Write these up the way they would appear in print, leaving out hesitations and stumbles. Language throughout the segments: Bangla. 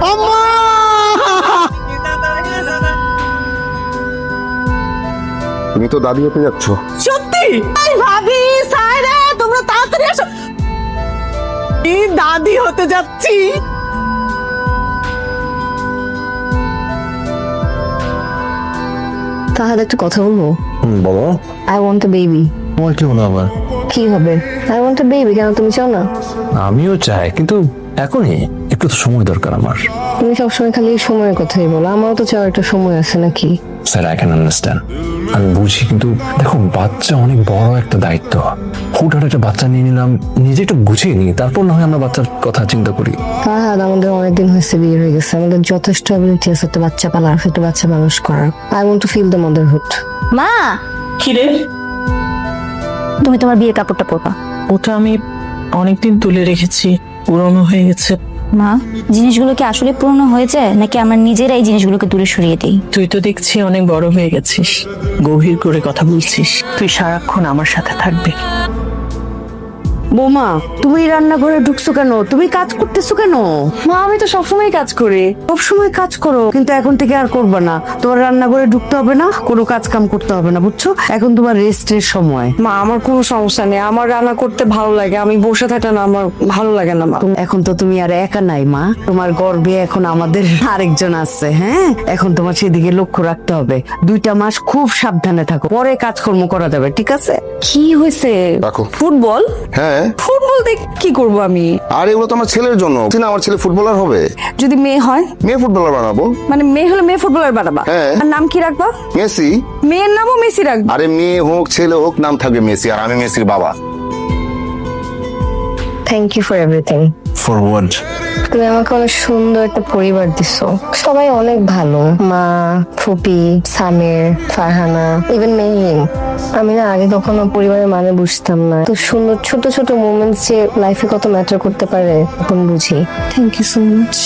আম্মা! তুমি তো দাদি হতে যাচ্ছ। সত্যি? এই ভাবি, সায়রা, তোমরা তাড়াতাড়ি আসো। এই দাদি হতে যাচ্ছি। তাহলে একটু কথা বলবো? বলো। I want a baby. তোমার কি হলো আবার? কি হবে? I want a baby. কেন তুমি চাও না? আমিও চাই, কিন্তু এখনই একটু তো সময় দরকার আমার। তুমি সবসময় খালি সময়ের কথাই বলো, আমারও তো চাও একটা সময় আছে নাকি? স্যার, আই ক্যান আন্ডারস্ট্যান্ড, আমি বুঝি, কিন্তু দেখো বাচ্চা অনেক বড় একটা দায়িত্ব। হুটহাট একটা বাচ্চা নিয়ে নিলাম, নিজে একটু গুছিয়ে নিই, তারপর না হয় আমরা বাচ্চার কথা চিন্তা করি। হ্যাঁ, আমাদের অনেকদিন হয়েছে বিয়ে হয়ে গেছে, আমাদের যথেষ্ট অ্যাবিলিটি আছে একটা বাচ্চা পালার, একটা বাচ্চা মানুষ করার। I want to feel the motherhood. মা, কিরে? তুমি তোমার বিয়ের কাপড়টা পরবা। ওটা আমি অনেকদিন তুলে রেখেছি, পুরনো হয়ে গেছে। মা, জিনিসগুলো কি আসলে পুরনো হয়েছে নাকি আমরা নিজেরাই জিনিসগুলোকে দূরে সরিয়ে দিই? তুই তো দেখছি অনেক বড় হয়ে গেছিস, গভীর করে কথা বলছিস। তুই সারাক্ষণ আমার সাথে থাকবি। বৌমা, তুমি রান্নাঘরে ঢুকছো কেন? তুমি কাজ করতেছো কেন? মা, আমি তো সবসময় কাজ করি। সবসময় কাজ করো, কিন্তু এখন থেকে আর করবে না। তোমার রান্নাঘরে ঢুকতে হবে না, কোনো কাজ কাম করতে হবে না, বুঝছো? এখন তোমার রেস্টের সময়। মা, আমার কোনো সমস্যা নেই, আমার রান্না করতে ভালো লাগে, আমি বসে থাকলে না আমার ভালো লাগে না। মা, এখন তো তুমি আর একা নাই মা, তোমার গর্ভে এখন আমাদের আরেকজন আছে। হ্যাঁ, এখন তোমার সেদিকে লক্ষ্য রাখতে হবে। 2টা মাস খুব সাবধানে থাকো, পরে কাজকর্ম করা যাবে, ঠিক আছে? কি হয়েছে? রাখো। ফুটবল? হ্যাঁ, ফুটবল দেখ কি করব আমি? আর এগুলো তো আমার ছেলের জন্য। না, আমার ছেলে ফুটবলার হবে। যদি মেয়ে হয়? মেয়ে ফুটবলার বানাবো। মানে মেয়ে হলে মেয়ে ফুটবলার বানাবা? হ্যাঁ। আর নাম কি রাখবা? মেসি। মেয়ের নামও মেসি রাখবা? আরে মেয়ে হোক ছেলে হোক, নাম থাকবে মেসি, আর আমি মেসির বাবা। Thank you for everything. For what? তুমি আমাকে অনেক সুন্দর একটা পরিবার দিছো, সবাই অনেক ভালো। মা, ফুপি, সামির, ফারহানা, ইভেন মেহিম। আমি না আগে কখনো পরিবারের মানে বুঝতাম না, তো সুন্দর ছোট ছোট মোমেন্টস যে লাইফে কত ম্যাটার করতে পারে এখন বুঝি। Thank you so much.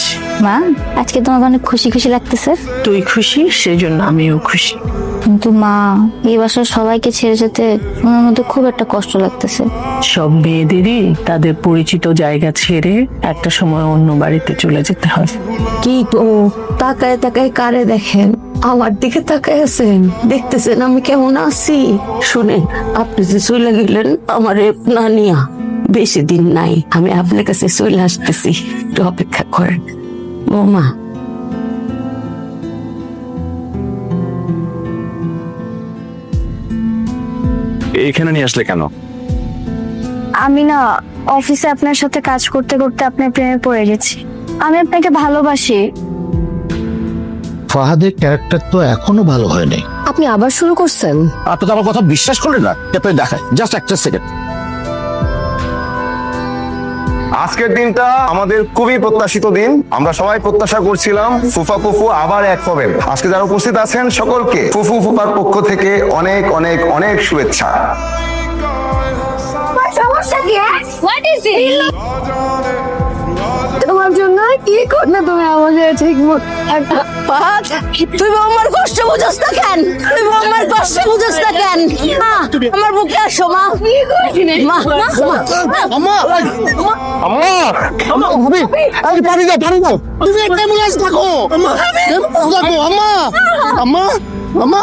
মা, আজকে তোমাকে অনেক খুশি খুশি লাগতেছে। তুই খুশি, সেই জন্য আমিও খুশি। কিন্তু মা, এই বাসার সবাইকে ছেড়ে যেতে আমার মধ্যে খুব একটা কষ্ট লাগতেছে। সব মেয়েদেরই তাদের পরিচিত জায়গা ছেড়ে একটা সময় অন্য বাড়িতে চলে যেতে হয়। কি তো তাকায় তাকায় কারে দেখেন? আমার দিকে তাকায় আছেন, দেখতেছেন আমি কেমন আছি? শুনেন, আপনি যে চলে গেলেন আমারে না নিয়া, বেশি দিন নাই, আমি আপনার কাছে চলে আসতেছি, একটু অপেক্ষা করেন। বৌমা, এখানে নিয়ে আসলে কেন? আমি না অফিসে আপনার সাথে কাজ করতে করতে আপনার প্রেমে পড়ে গেছি। আমি আপনাকে ভালোবাসি। ফাহাদের ক্যারেক্টার তো এখনো ভালো হয়নি। আপনি আবার শুরু করছেন? আপনি তো আমার কথা বিশ্বাস করলেন না? তারপরে দেখায়, জাস্ট একটা সেকেন্ড। আজকের দিনটা আমাদের খুবই প্রত্যাশিত দিন। আমরা সবাই প্রত্যাশা করছিলাম ফুফা ফুফু আবার এক হবেন। আজকে যারা উপস্থিত আছেন সকলকে ফুফু ফুফার পক্ষ থেকে অনেক অনেক অনেক শুভেচ্ছা। তোমার জন্য কি করলে তুমি আমাকে ঠিক মতো তুই আমার কষ্ট বুঝস না কেন? তুই আমার কষ্ট বুঝস না কেন? মা, আমার বুকে আসো মা। মা, আম্মা, আম্মা, ভাবি, আরে পানি দাও, পানি দাও। তুমি একটা অ্যাম্বুলেন্স ডাকো। আম্মা, ডাকো, আম্মা, আম্মা, আম্মা, আম্মা।